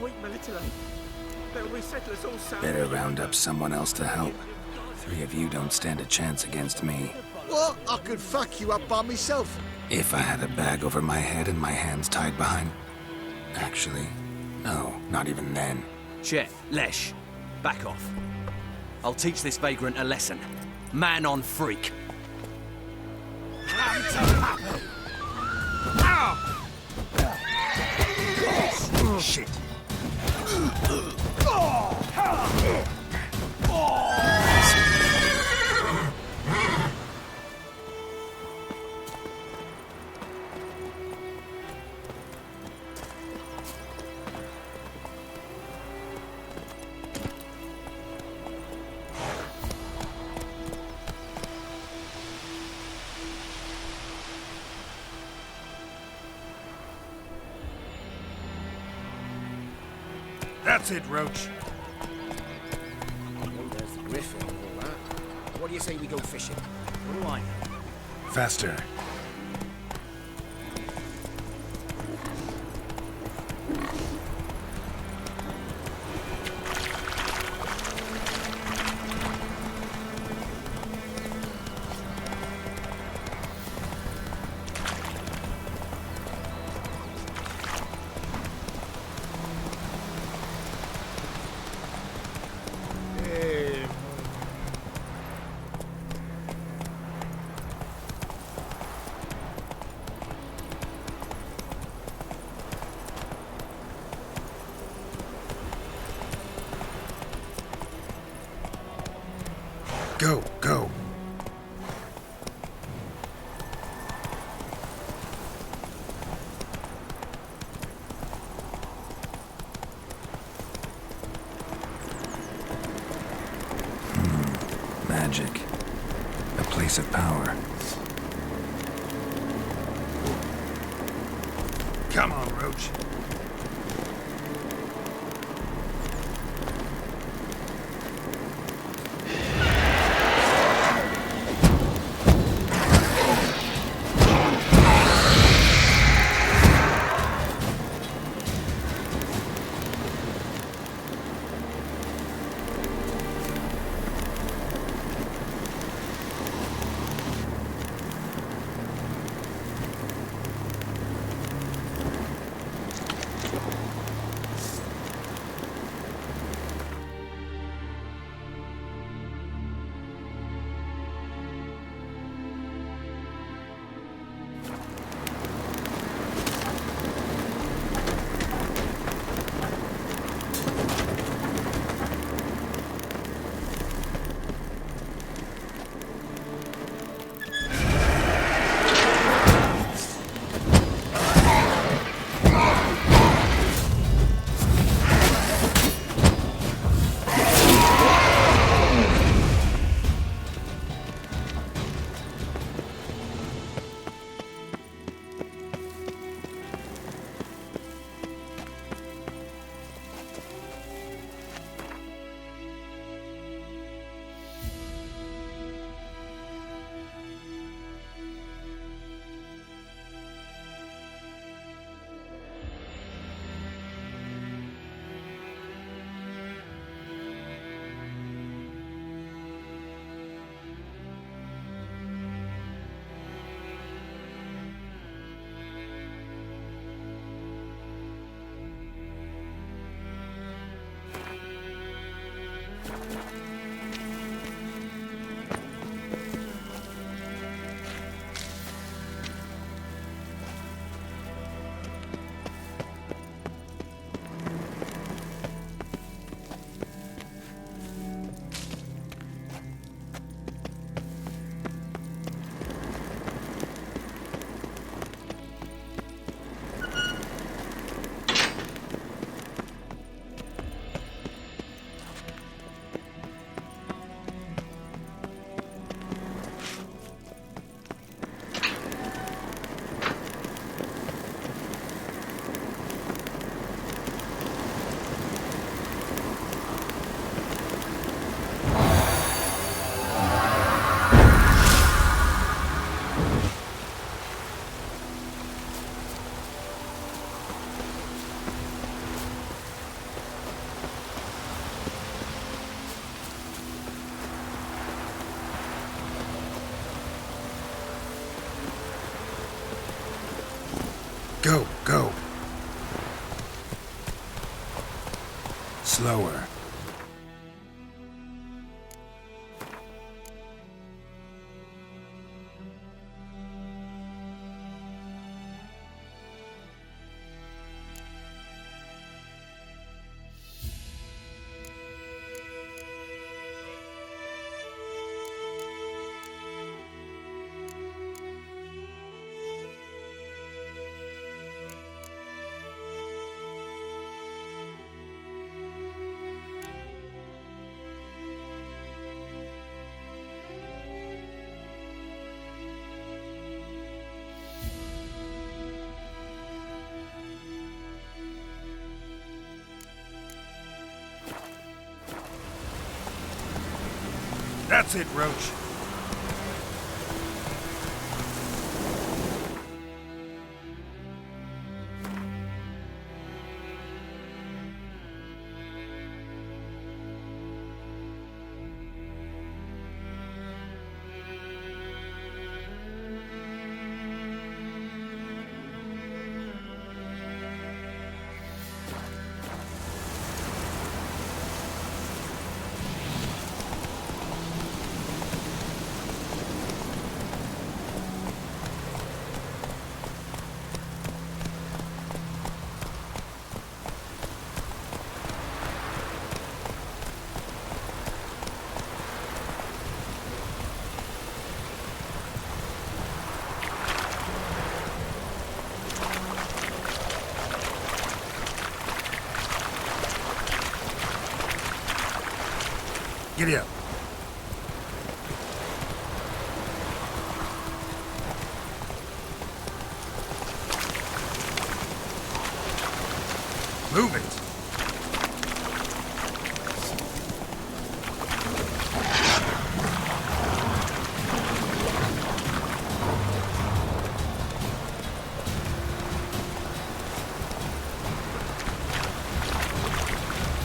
sweet Melitula. Better resettle us all sound. Better round up someone else to help. 3 of you don't stand a chance against me. What? I could fuck you up by myself. If I had a bag over my head and my hands tied behind... Actually, no, not even then. Chet, Lesh, back off. I'll teach this vagrant a lesson. Man on freak. Shit. That's it, Roach. There's the Grifo and all that. What do you say we go fishing? What do I know? Faster. Go, go. Magic. A place of power. Come on, Roach. Slower. That's it, Roach. Giddy up. Move it.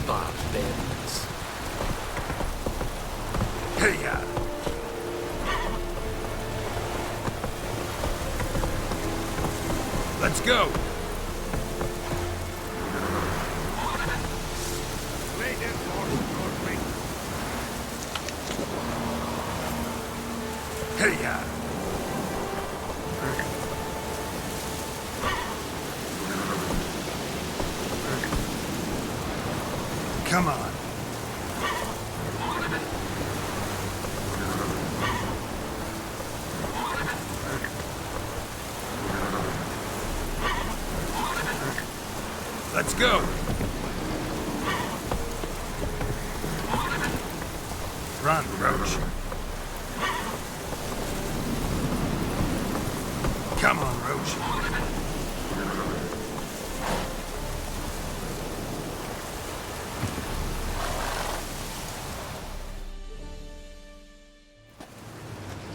Barbarians. Hey-ya. Let's go. Hey-ya. Come on. Let's go. Run, Roach. Come on, Roach.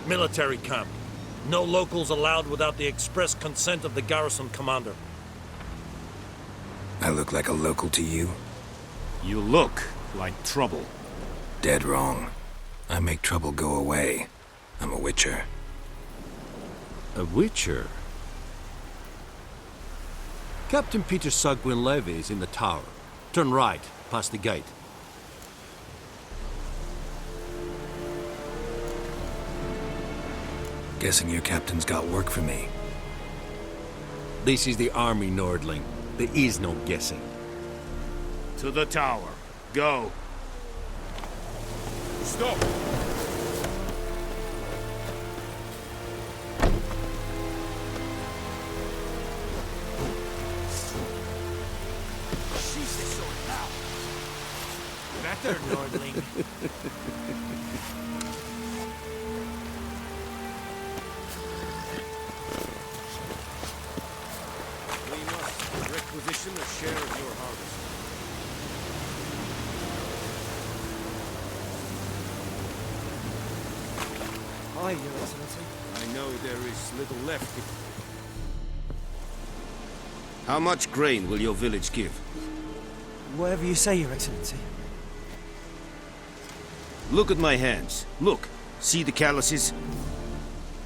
Military camp. No locals allowed without the express consent of the garrison commander. I look like a local to you? You look like trouble. Dead wrong. I make trouble go away. I'm a witcher. A witcher? Captain Peter Sagwin Levy is in the tower. Turn right, past the gate. Guessing your captain's got work for me. This is the army, Nordling. There is no guessing. To the tower. Go. Stop. She's this sort now. Better, Nordling. We must requisition a share of your harvest. Aye, Your Excellency. I know there is little left. How much grain will your village give? Whatever you say, Your Excellency. Look at my hands. Look. See the calluses?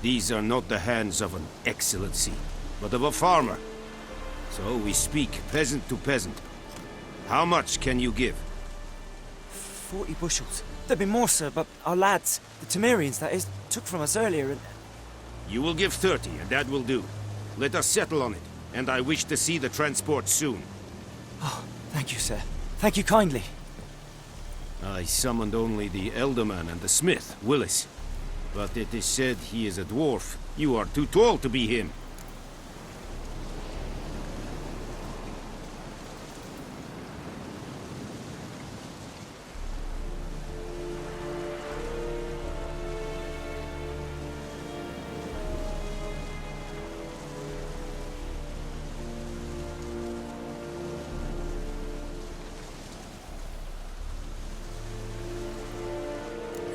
These are not the hands of an excellency, but of a farmer. So we speak peasant to peasant. How much can you give? 40 bushels. There'd be more, sir, but our lads, the Temerians, that is, took from us earlier and... You will give 30, and that will do. Let us settle on it, and I wish to see the transport soon. Oh, thank you, sir. Thank you kindly. I summoned only the Elderman and the smith, Willis. But it is said he is a dwarf. You are too tall to be him.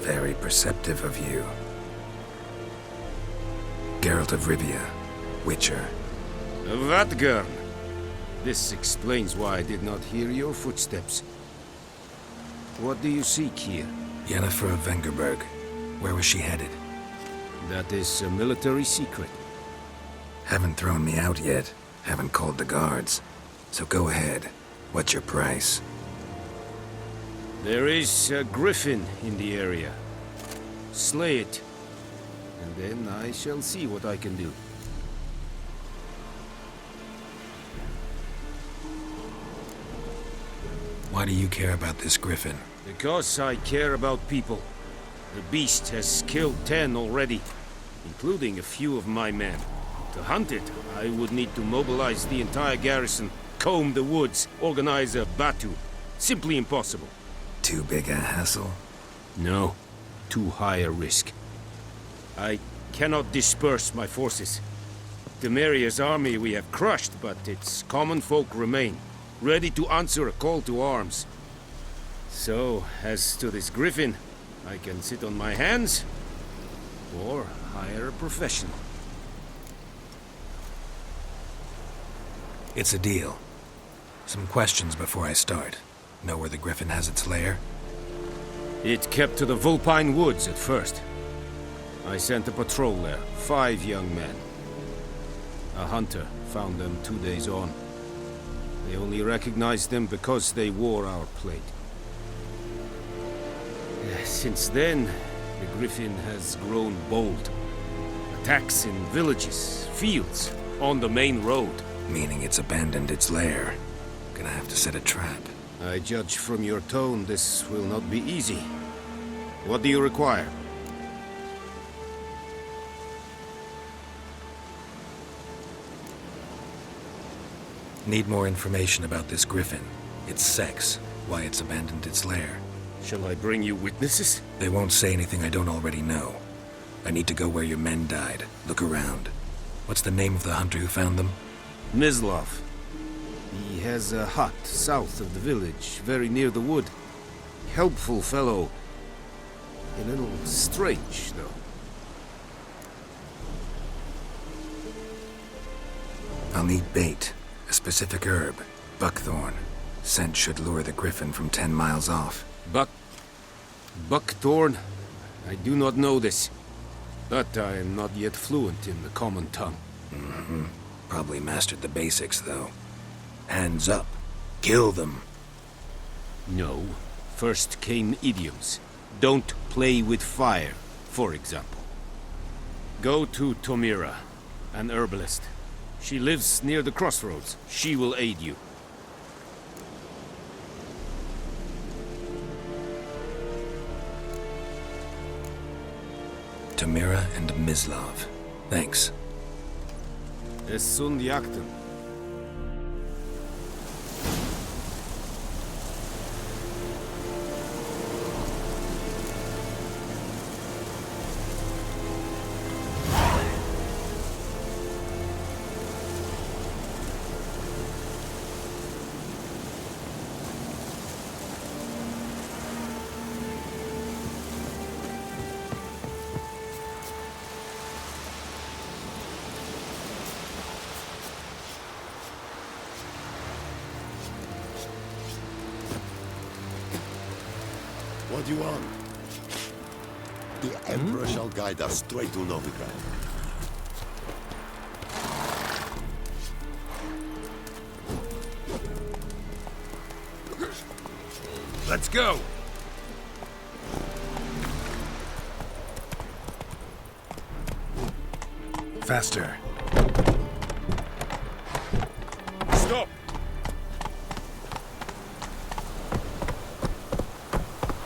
Very perceptive of you. Geralt of Rivia, Witcher. Vatgern! This explains why I did not hear your footsteps. What do you seek here? Yennefer of Vengerberg. Where was she headed? That is a military secret. Haven't thrown me out yet. Haven't called the guards. So go ahead. What's your price? There is a griffin in the area. Slay it, and then I shall see what I can do. Why do you care about this griffin? Because I care about people. The beast has killed 10 already, including a few of my men. To hunt it, I would need to mobilize the entire garrison, comb the woods, organize a batu. Simply impossible. Too big a hassle? No, too high a risk. I cannot disperse my forces. Temeria's army we have crushed, but its common folk remain, ready to answer a call to arms. So, as to this griffin, I can sit on my hands, or hire a professional. It's a deal. Some questions before I start. Know where the griffin has its lair? It kept to the Vulpine Woods at first. I sent a patrol there, 5 young men. A hunter found them 2 days on. They only recognized them because they wore our plate. Since then, the griffin has grown bold. Attacks in villages, fields, on the main road. Meaning it's abandoned its lair. Gonna have to set a trap. I judge from your tone this will not be easy. What do you require? Need more information about this griffin. Its sex, why it's abandoned its lair. Shall I bring you witnesses? They won't say anything I don't already know. I need to go where your men died. Look around. What's the name of the hunter who found them? Mislav. He has a hut south of the village, very near the wood. Helpful fellow. A little strange, though. I'll need bait. A specific herb. Buckthorn. Scent should lure the griffin from 10 miles off. Buckthorn? I do not know this. But I am not yet fluent in the common tongue. Mm-hmm. Probably mastered the basics, though. Hands up. Kill them. No. First came idioms. Don't play with fire, for example. Go to Tomira, an herbalist. She lives near the crossroads. She will aid you. Tomira and Mislav. Thanks. Es sunt jakten. What do you want? The Emperor shall guide us straight to Novigrad. Let's go. Faster. Stop!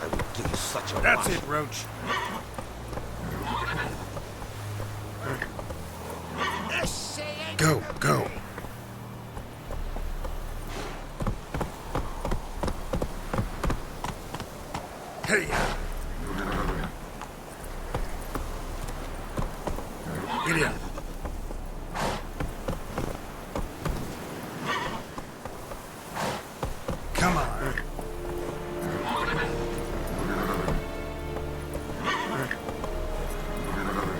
I will give you such a That's wash. it, Roach. Go, go. Hey! Giddy up. Come on.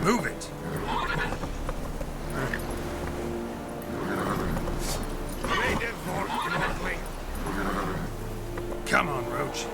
Move it. Come on, Roach.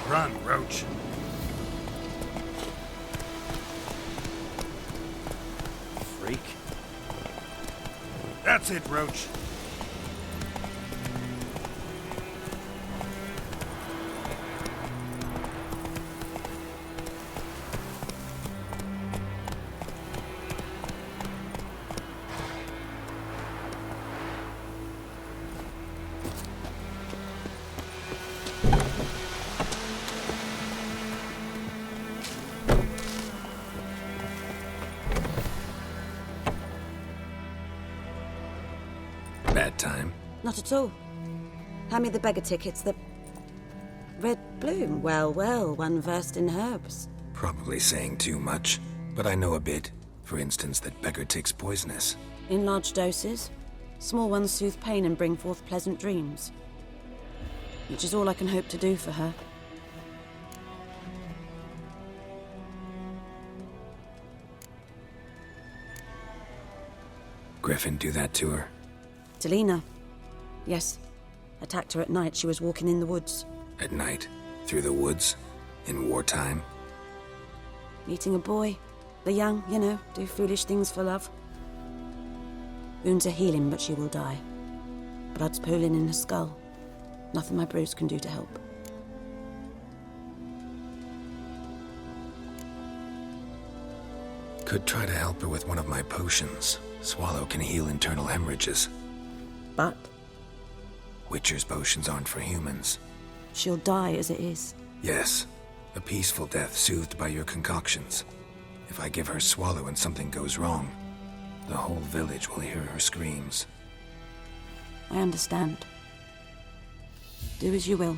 Run, Roach. Freak. That's it, Roach. Bad time. Not at all. Hand me the beggar tickets, the red bloom. Well, well, one versed in herbs. Probably saying too much, but I know a bit. For instance, that beggar tick's poisonous. In large doses, small ones soothe pain and bring forth pleasant dreams. Which is all I can hope to do for her. Griffin do that to her? Delina. Yes. Attacked her at night. She was walking in the woods. At night? Through the woods? In wartime? Meeting a boy. The young, you know, do foolish things for love. Wounds are healing, but she will die. Blood's pooling in her skull. Nothing my bruise can do to help. Could try to help her with one of my potions. Swallow can heal internal hemorrhages. But Witcher's potions aren't for humans. she'll die as it is. Yes, a peaceful death soothed by your concoctions. If I give her Swallow and something goes wrong, the whole village will hear her screams. I understand. Do as you will.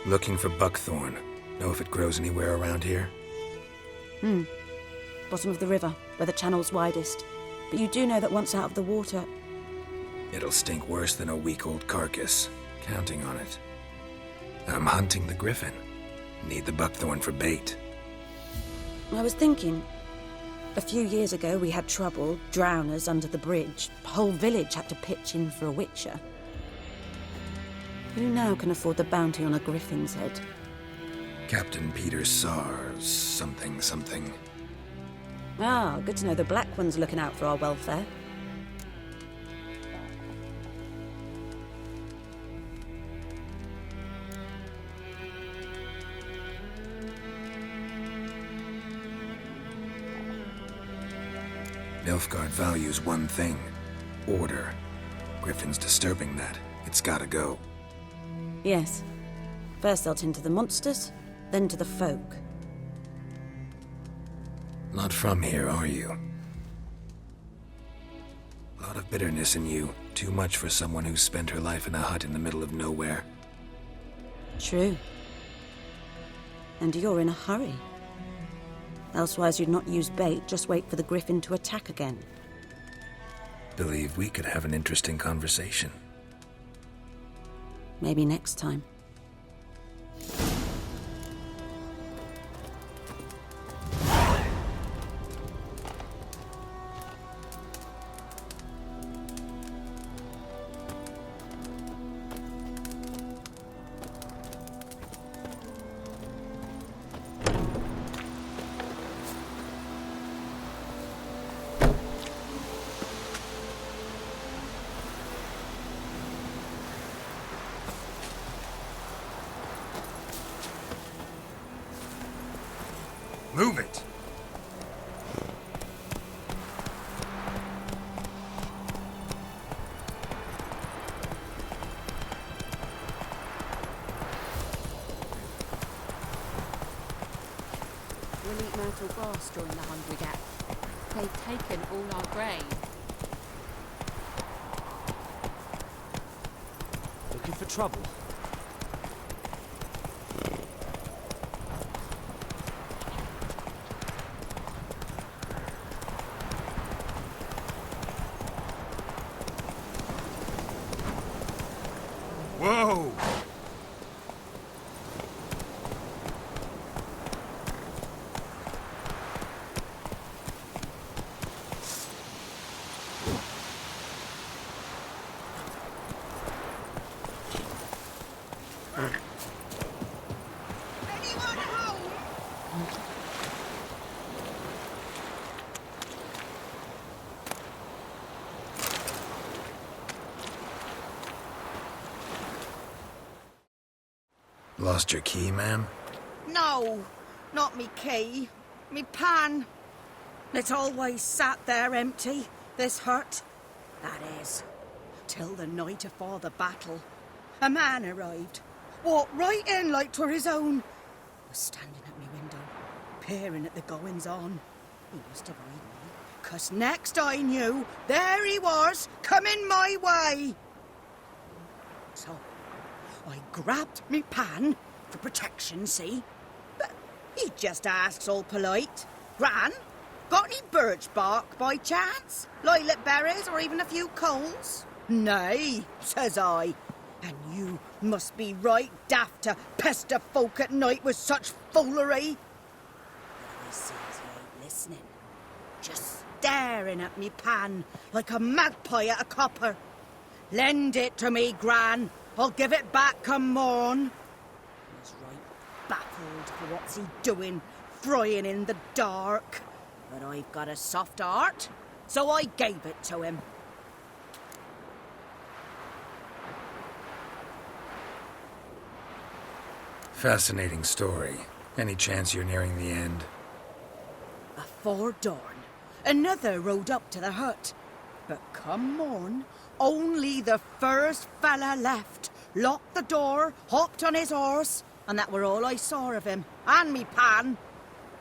Looking for buckthorn. Know if it grows anywhere around here? Bottom of the river, where the channel's widest. But you do know that once out of the water... It'll stink worse than a week-old carcass. Counting on it. I'm hunting the griffin. Need the buckthorn for bait. I was thinking, a few years ago we had trouble, drowners under the bridge. The whole village had to pitch in for a witcher. Who now can afford the bounty on a griffin's head? Captain Peter Sars, something. Ah, good to know the Black One's looking out for our welfare. Nilfgaard values one thing. Order. Griffin's disturbing that. It's gotta go. Yes. First they'll tend to the monsters, then to the folk. Not from here, are you? A lot of bitterness in you. Too much for someone who's spent her life in a hut in the middle of nowhere. True. And you're in a hurry. Elsewise you'd not use bait, just wait for the griffin to attack again. Believe we could have an interesting conversation. Maybe next time. Move it! We'll eat myrtle grass during the hunt we get. They've taken all our grain. Looking for trouble? Whoa! Lost your key, ma'am? No, not me key. Me pan. It's always sat there empty, this hut. That is, till the night afore the battle. A man arrived, walked right in like 'twere his own. Was standing at me window, peering at the goings-on. He must have eyed me, 'cause next I knew, there he was, coming my way. So I grabbed me pan for protection, see? But he just asks all polite, Gran, got any birch bark by chance? Lilac berries or even a few coals? Nay, says I. And you must be right daft to pester folk at night with such foolery. But I sees he ain't listening, just staring at me pan like a magpie at a copper. Lend it to me, Gran. I'll give it back come morn. He's right baffled for what's he doing, frying in the dark. But I've got a soft heart, so I gave it to him. Fascinating story. Any chance you're nearing the end? Afore dawn, another rode up to the hut. But come morn, only the first fella left, locked the door, hopped on his horse, and that were all I saw of him, and me pan.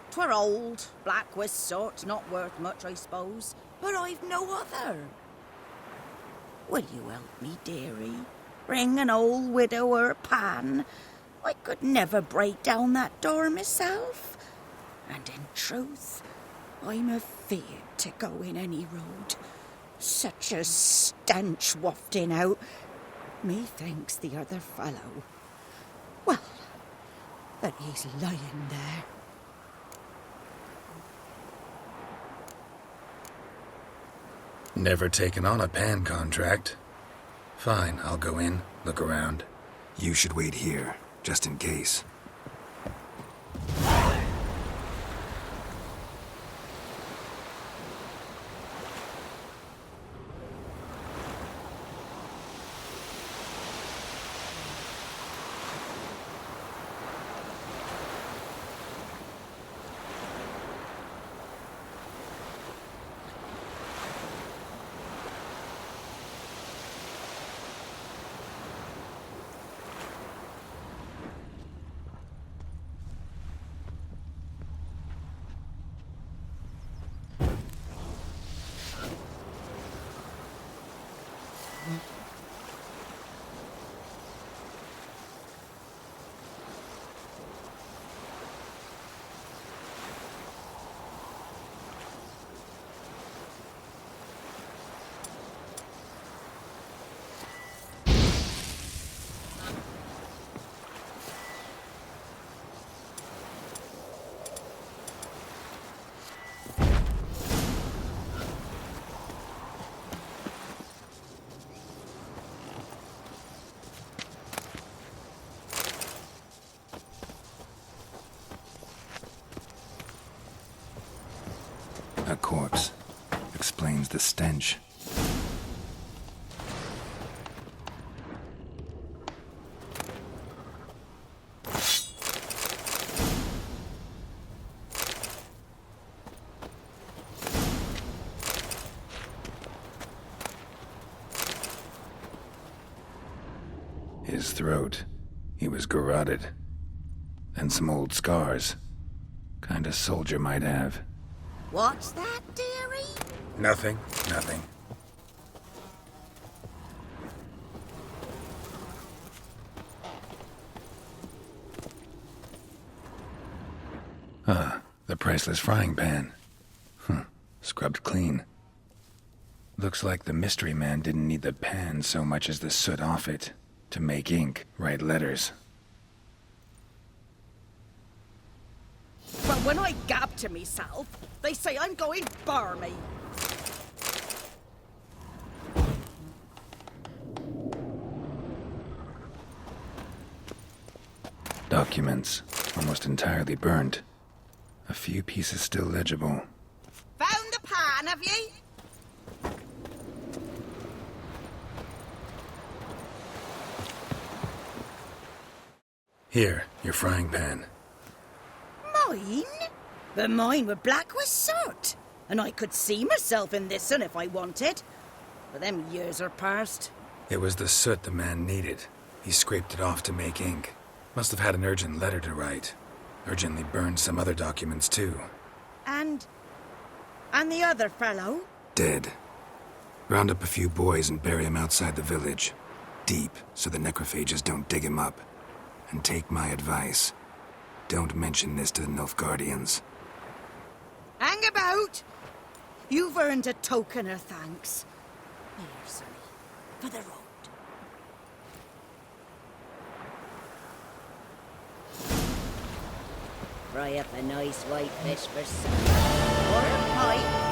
'Twere old, black with soot, not worth much, I suppose, but I've no other. Will you help me, dearie? Bring an old widower pan. I could never break down that door myself. And in truth, I'm afeard to go in any road. Such a stench wafting out. Methinks the other fellow. Well, that he's lying there. Never taken on a pan contract. Fine, I'll go in, look around. You should wait here, just in case. A corpse. Explains the stench. His throat. He was garroted. And some old scars. Kind a soldier might have. What's that, dearie? Nothing. The priceless frying pan. Scrubbed clean. Looks like the mystery man didn't need the pan so much as the soot off it. To make ink, write letters. But when I gab to myself, they say I'm going barmy. Documents, almost entirely burnt. A few pieces still legible. Found the pan, have ye? Here, your frying pan. Mine? But mine were black with soot. And I could see myself in this one if I wanted. But them years are past. It was the soot the man needed. He scraped it off to make ink. Must have had an urgent letter to write. Urgently burned some other documents too. And the other fellow? Dead. Round up a few boys and bury him outside the village. Deep, so the necrophages don't dig him up. And take my advice. Don't mention this to the Nilfgaardians. Hang about! You've earned a token of thanks. Here, sonny, for the road. Fry up a nice white fish for supper. Or a pie.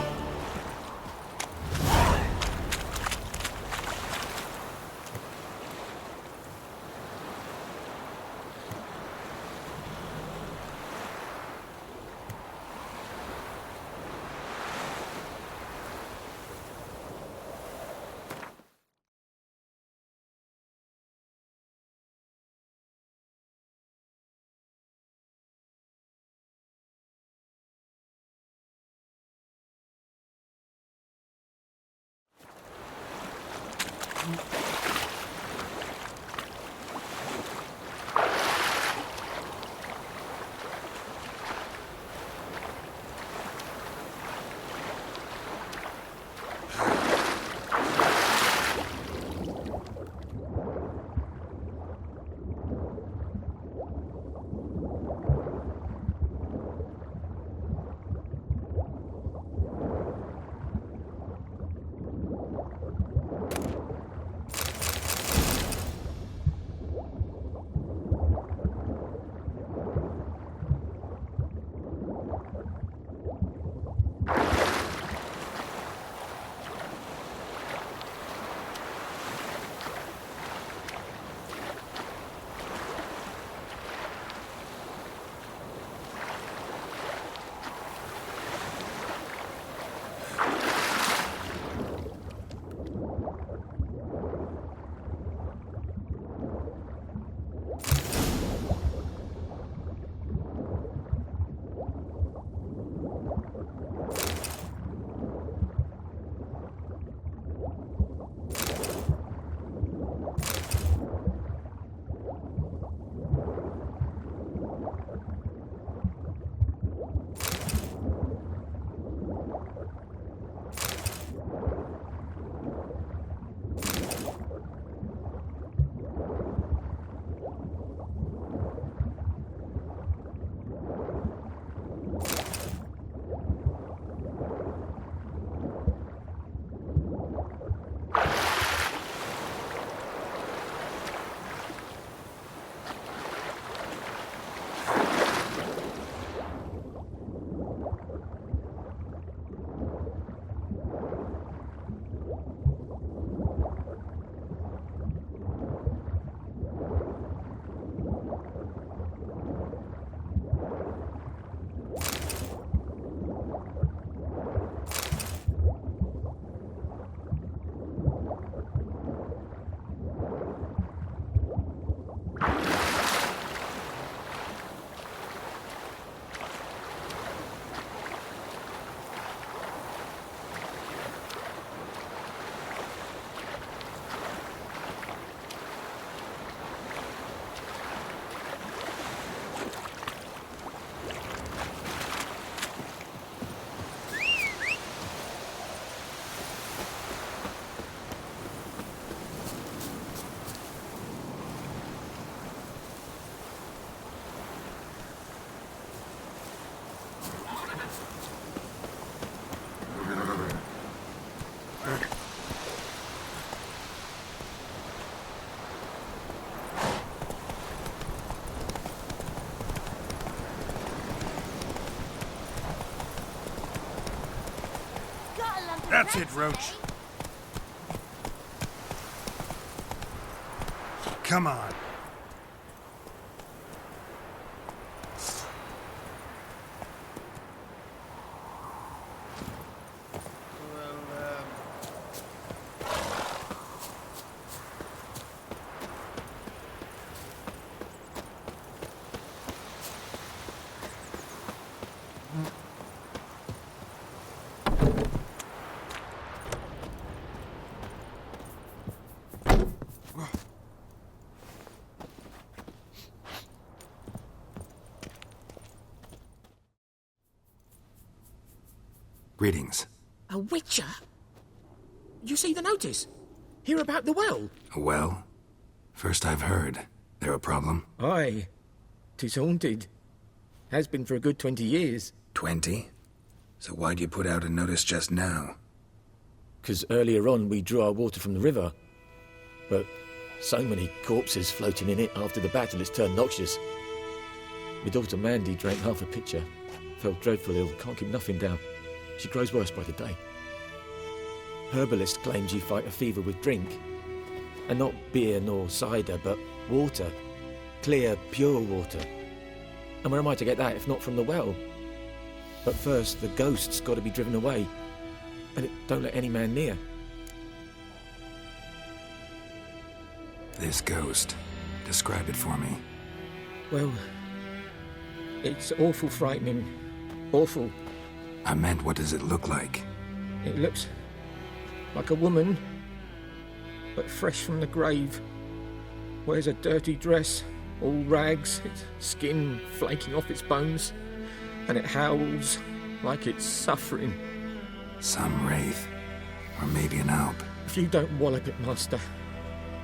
That's it, Roach. Come on. Greetings. A witcher? You see the notice? Hear about the well? A well? First I've heard. There a problem? Aye. 'Tis haunted. Has been for a good 20 years. 20? So why'd you put out a notice just now? 'Cause earlier on we drew our water from the river. But so many corpses floating in it after the battle it's turned noxious. My daughter Mandy drank half a pitcher. Felt dreadful ill, can't keep nothing down. She grows worse by the day. Herbalist claims you fight a fever with drink. And not beer nor cider, but water. Clear, pure water. And where am I to get that if not from the well? But first, the ghost's got to be driven away. And it don't let any man near. This ghost. Describe it for me. Well, it's awful frightening. Awful. I meant, what does it look like? It looks like a woman, but fresh from the grave. Wears a dirty dress, all rags, its skin flaking off its bones, and it howls like it's suffering. Some wraith. Or maybe an alp. If you don't wallop it, Master,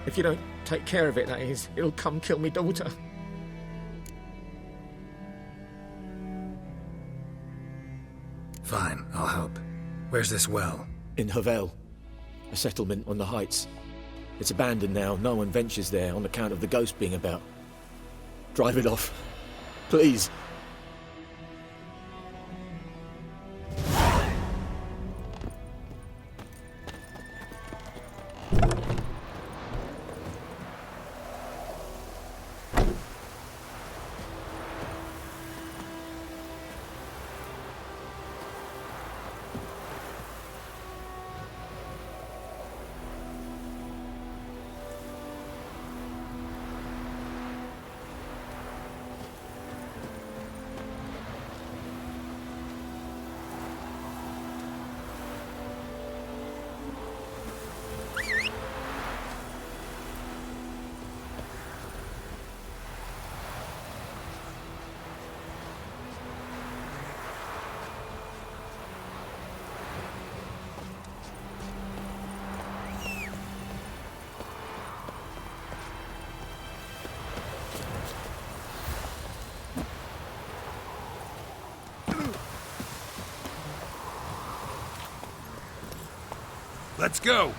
if you don't take care of it, that is, it'll come kill me daughter. Fine, I'll help. Where's this well? In Havel, a settlement on the heights. It's abandoned now. No one ventures there on account of the ghost being about. Drive it off, please. Let's go!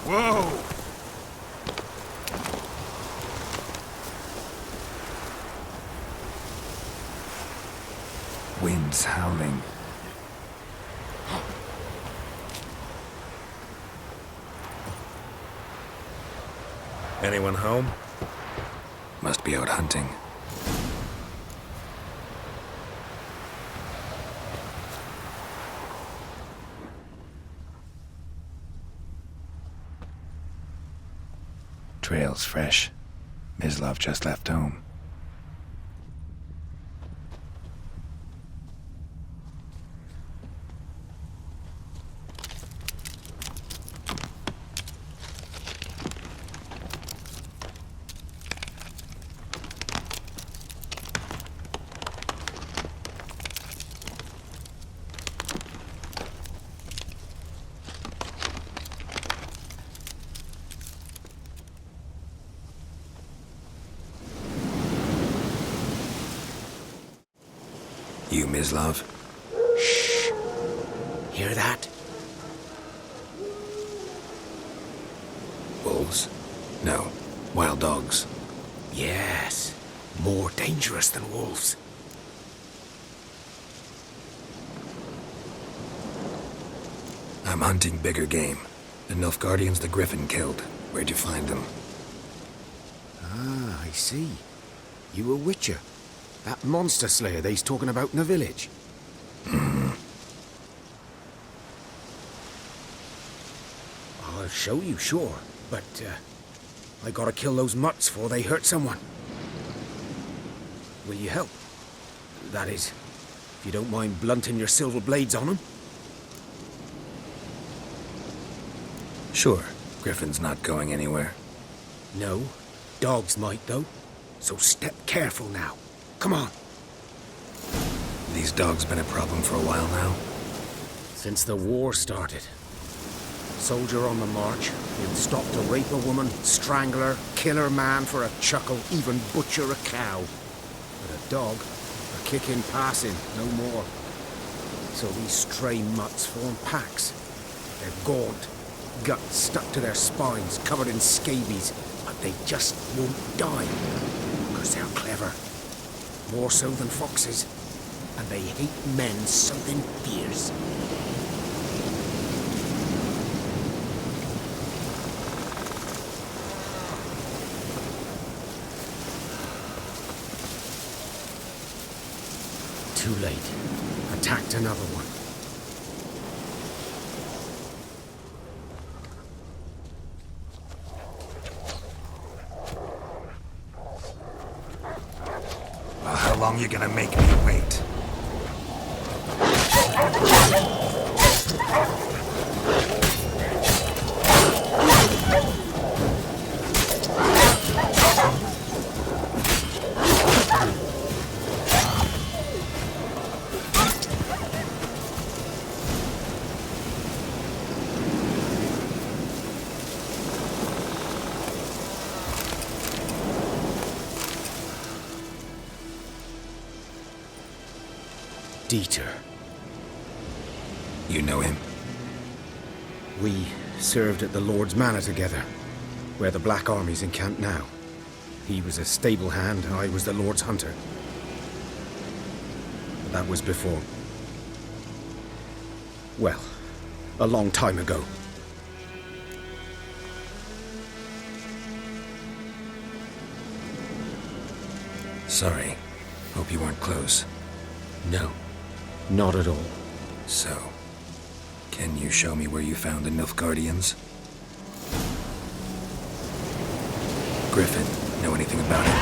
Whoa! Wind's howling. Anyone home? Must be out hunting. Trail's fresh. Mislov just left home. You, Mislav? Shh. Hear that? Wolves? No. Wild dogs. Yes. More dangerous than wolves. I'm hunting bigger game. The Nilfgaardians the Griffin killed. Where'd you find them? Ah, I see. You a witcher. That monster slayer they's talking about in the village. I'll show you, sure. But, I gotta kill those mutts before they hurt someone. Will you help? That is, if you don't mind blunting your silver blades on them. Sure. Griffin's not going anywhere. No. Dogs might, though. So step careful now. Come on. These dogs been a problem for a while now? Since the war started. Soldier on the march, he'd stop to rape a woman, strangle her, kill her man for a chuckle, even butcher a cow. But a dog, a kick in passing, no more. So these stray mutts form packs. They're gaunt, guts stuck to their spines, covered in scabies, but they just won't die. Because they're clever. More so than foxes. And they hate men something fierce. Too late. Attacked another one. Well, how long you gonna make me wait? Dieter. You know him? We served at the Lord's Manor together, where the Black Army's encamped now. He was a stable hand, and I was the Lord's hunter. But that was before. Well, a long time ago. Sorry. Hope you weren't close. No, not at all. So, can you show me where you found the Nilfgaardians? Griffin, know anything about it?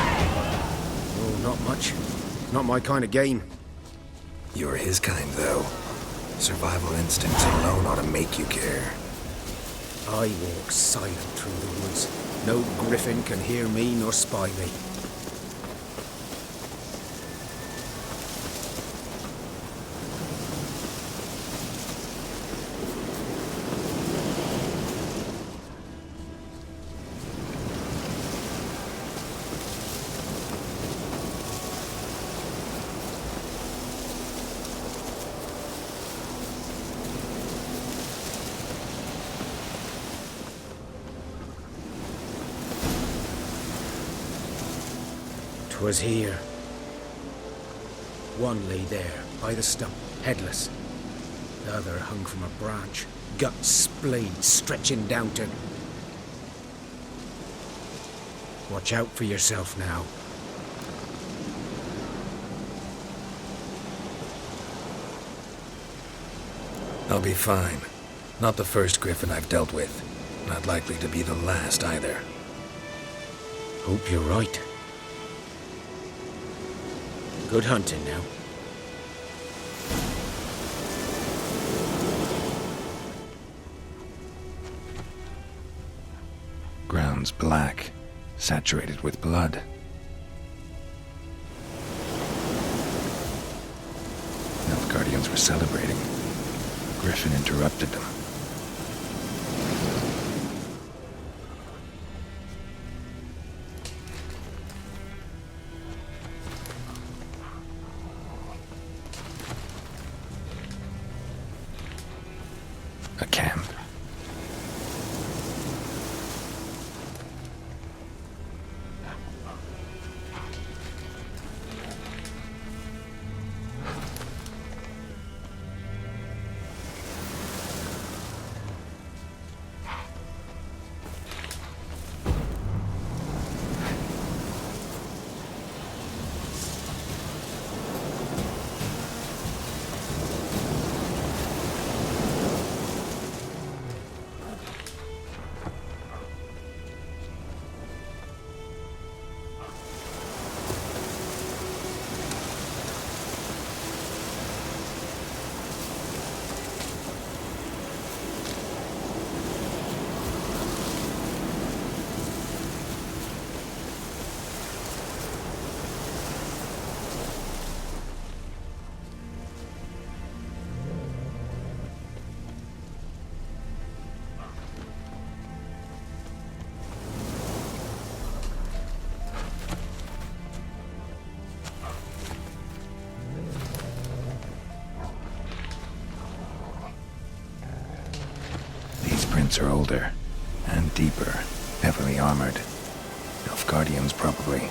Oh, not much. Not my kind of game. You're his kind, though. Survival instincts alone ought to make you care. I walk silent through the woods. No griffin can hear me nor spy me. Was here. One lay there, by the stump, headless. The other hung from a branch, guts splayed, stretching down to... Watch out for yourself now. I'll be fine. Not the first Griffin I've dealt with. Not likely to be the last either. Hope you're right. Good hunting now. Ground's black, saturated with blood. Nilfgaardians were celebrating. Griffin interrupted them. boots are older and deeper, heavily armored. Nilfgaardians, probably.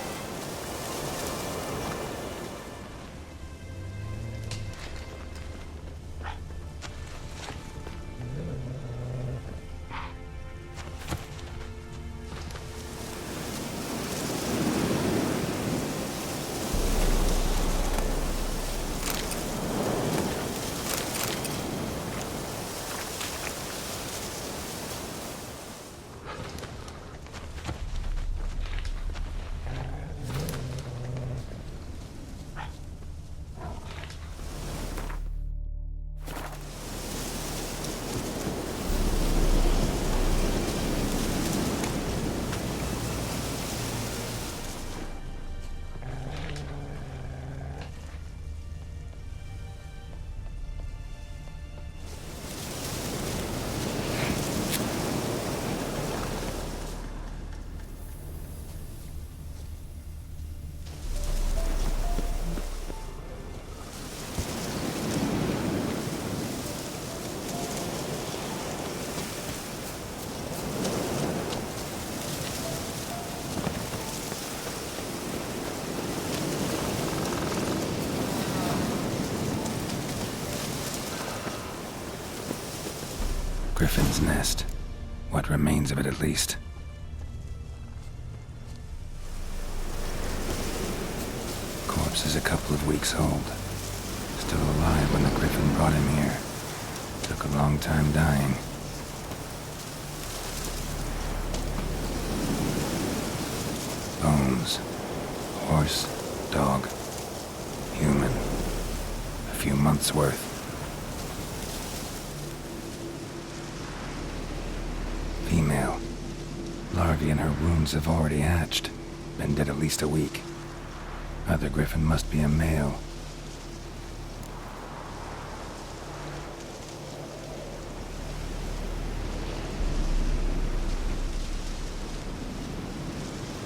Griffin's nest. What remains of it, at least. Corpse is a couple of weeks old. Still alive when the Griffin brought him here. Took a long time dying. Bones. Horse, dog, human. A few months' worth. Female. Larvae in her wounds have already hatched. Been dead at least a week. Other Griffin must be a male.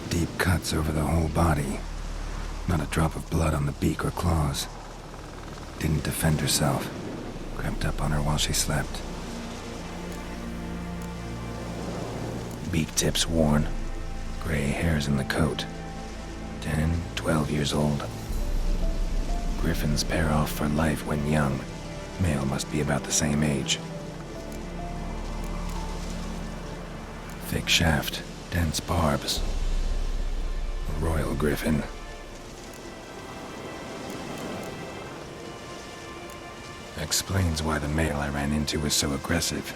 Deep cuts over the whole body. Not a drop of blood on the beak or claws. Didn't defend herself. Crept up on her while she slept. Beak tips worn. Gray hairs in the coat. 10, 12 years old. Griffins pair off for life when young. Male must be about the same age. Thick shaft, dense barbs. A royal griffin. Explains why the male I ran into was so aggressive.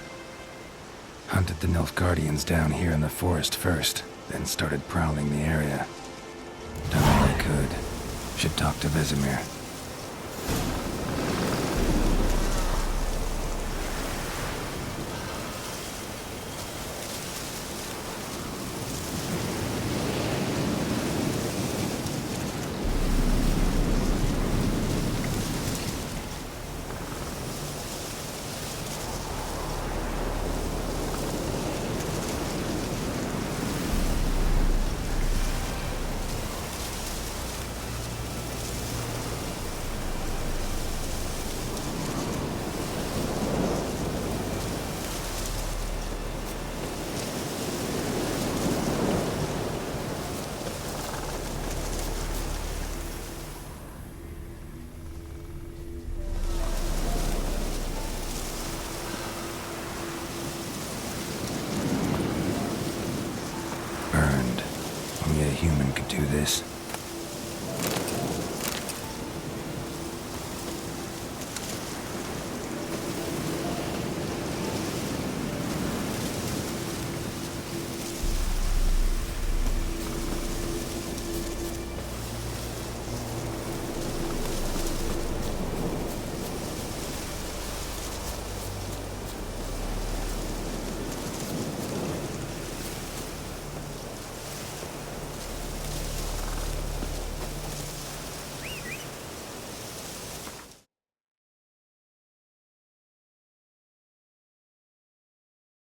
Hunted the Nilfgaardians down here in the forest first, then started prowling the area. Done all I could. Should talk to Vesemir. Burned. Only a human could do this.